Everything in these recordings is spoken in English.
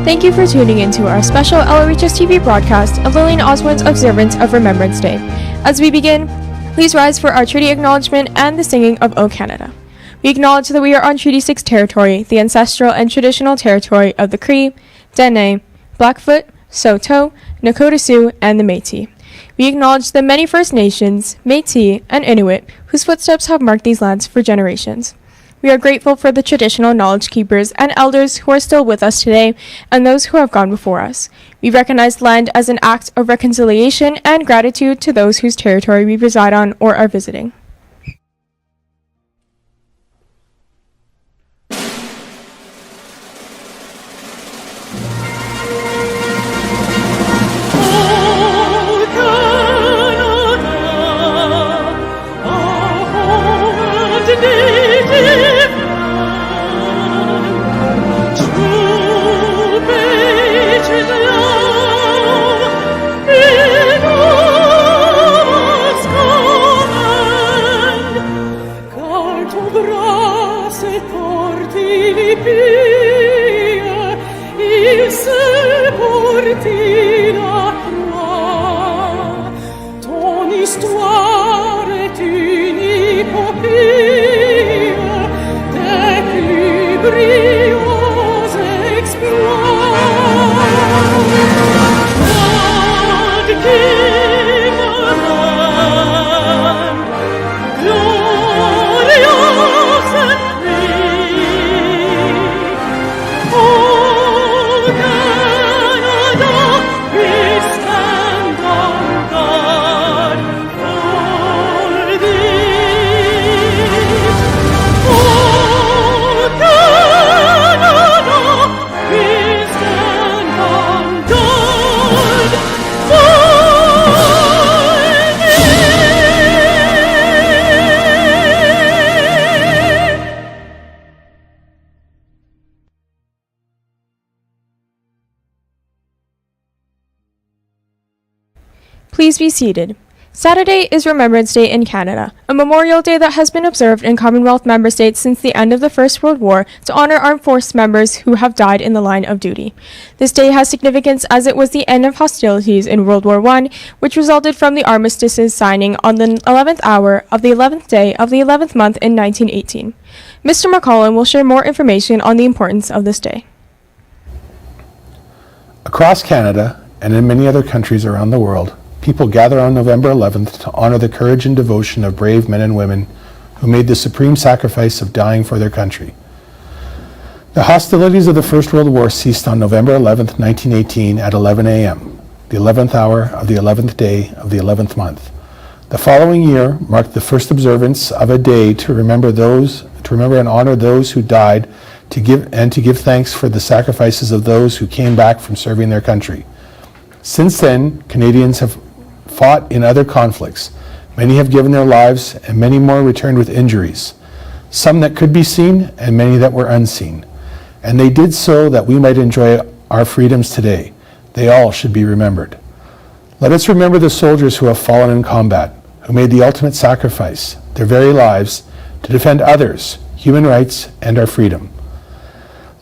Thank you for tuning into our special LOHS TV broadcast of Lillian Osborne's observance of Remembrance Day. As we begin, please rise for our treaty acknowledgement and the singing of O Canada. We acknowledge that we are on Treaty 6 territory, the ancestral and traditional territory of the Cree, Dene, Blackfoot, Saulteaux, Nakota Sioux, and the Métis. We acknowledge the many First Nations, Métis, and Inuit whose footsteps have marked these lands for generations. We are grateful for the traditional knowledge keepers and elders who are still with us today and those who have gone before us. We recognize land as an act of reconciliation and gratitude to those whose territory we reside on or are visiting. Please be seated. Saturday is Remembrance Day in Canada, a memorial day that has been observed in Commonwealth member states since the end of the First World War to honor armed force members who have died in the line of duty. This day has significance as it was the end of hostilities in World War I, which resulted from the armistices signing on the 11th hour of the 11th day of the 11th month in 1918. Mr. MacCollum will share more information on the importance of this day. Across Canada and in many other countries around the world, people gather on November 11th to honor the courage and devotion of brave men and women who made the supreme sacrifice of dying for their country. The hostilities of the First World War ceased on November 11th, 1918 at 11 a.m., the 11th hour of the 11th day of the 11th month. The following year marked the first observance of a day to remember and honor those who died, to give thanks for the sacrifices of those who came back from serving their country. Since then, Canadians have fought in other conflicts. Many have given their lives, and many more returned with injuries, some that could be seen and many that were unseen. And they did so that we might enjoy our freedoms today. They all should be remembered. Let us remember the soldiers who have fallen in combat, who made the ultimate sacrifice, their very lives, to defend others, human rights, and our freedom.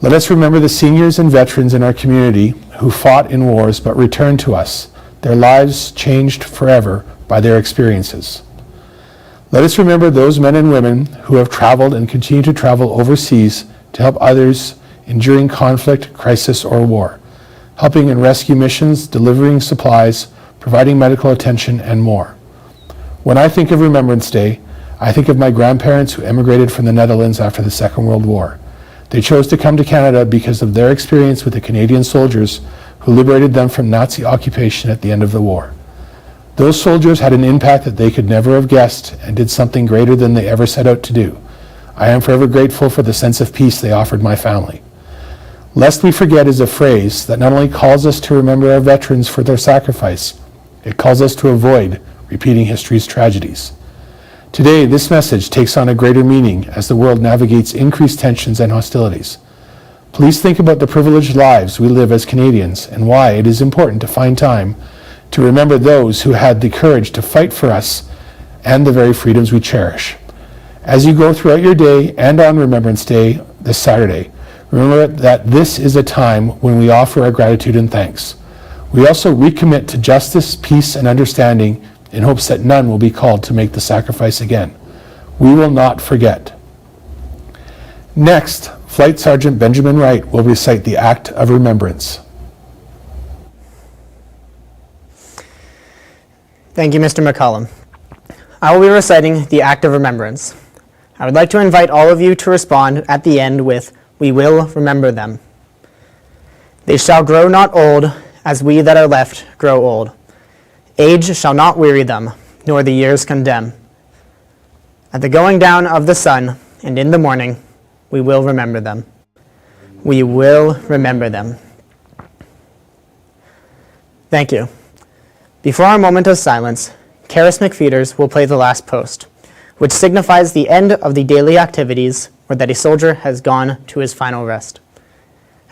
Let us remember the seniors and veterans in our community who fought in wars but returned to us, their lives changed forever by their experiences. Let us remember those men and women who have traveled and continue to travel overseas to help others enduring conflict, crisis, or war, helping in rescue missions, delivering supplies, providing medical attention, and more. When I think of Remembrance Day, I think of my grandparents who emigrated from the Netherlands after the Second World War. They chose to come to Canada because of their experience with the Canadian soldiers who liberated them from Nazi occupation at the end of the war. Those soldiers had an impact that they could never have guessed and did something greater than they ever set out to do. I am forever grateful for the sense of peace they offered my family. Lest we forget is a phrase that not only calls us to remember our veterans for their sacrifice, it calls us to avoid repeating history's tragedies. Today, this message takes on a greater meaning as the world navigates increased tensions and hostilities. Please think about the privileged lives we live as Canadians and why it is important to find time to remember those who had the courage to fight for us and the very freedoms we cherish. As you go throughout your day and on Remembrance Day this Saturday, Remember that this is a time when we offer our gratitude and thanks. We also recommit to justice, peace, and understanding in hopes that none will be called to make the sacrifice again. We will not forget. Next, Flight Sergeant Benjamin Wright will recite the Act of Remembrance. Thank you, Mr. MacCollum. I will be reciting the Act of Remembrance. I would like to invite all of you to respond at the end with, "We will remember them." They shall grow not old, as we that are left grow old. Age shall not weary them, nor the years condemn. At the going down of the sun, and in the morning, we will remember them. We will remember them. Thank you. Before our moment of silence, Caris McFeeters will play the last post, which signifies the end of the daily activities or that a soldier has gone to his final rest.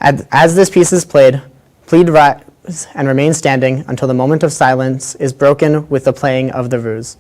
As this piece is played, please rise and remain standing until the moment of silence is broken with the playing of the ruse.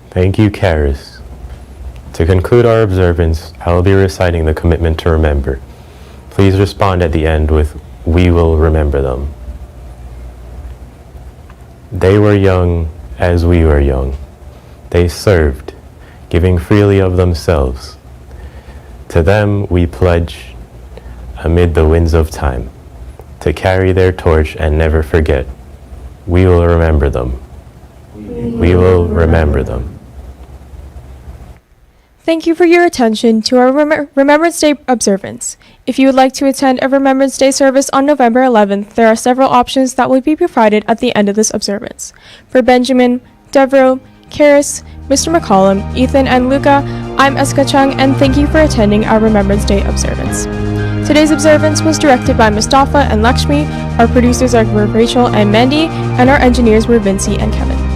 Thank you, Caris. To conclude our observance, I will be reciting the commitment to remember. Please respond at the end with, "We will remember them." They were young as we were young. They served, giving freely of themselves. To them we pledge, amid the winds of time, to carry their torch and never forget. We will remember them. We will remember them. Thank you for your attention to our Remembrance Day observance. If you would like to attend a Remembrance Day service on November 11th, there are several options that will be provided at the end of this observance. For Benjamin, Deveraux, Caris, Mr. MacCollum, Ethan, and Luca, I'm Essica Chung, and thank you for attending our Remembrance Day observance. Today's observance was directed by Mustafa and Lakshmi, our producers were Rachel and Mandy, and our engineers were Vincee and Kevin.